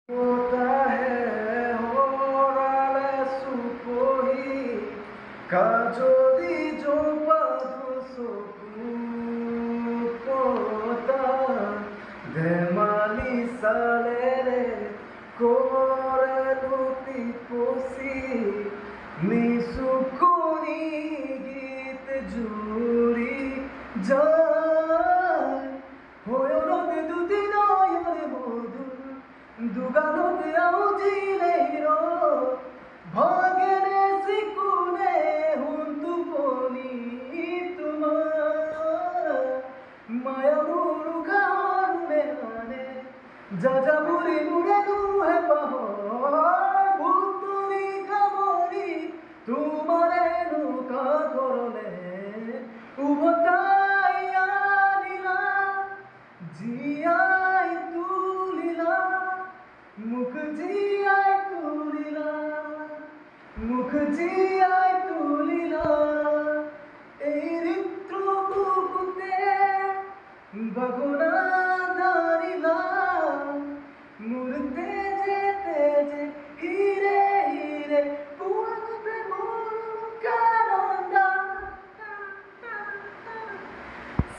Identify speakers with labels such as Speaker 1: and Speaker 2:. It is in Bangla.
Speaker 1: होता है orale supoi kajodi jo padu sokupota demali salere kore luti posi nisukoni git juri jai hoyo node duti noyone modu দুগানোতে আউজিলেইরো ভাগেনে সিকুনে হুন্তু পনি তোমার মায়া মুরু খাওয়ার মেহানে যা মুড়ি মুড়ে দুহে পাহর ভুতুরি কামড়ি তোমারে নৌকা করলে উভতাইয়া নিলা জিয়াই তুলিলা মুখ জিয়াই তুলিলা মুখ জিয়াই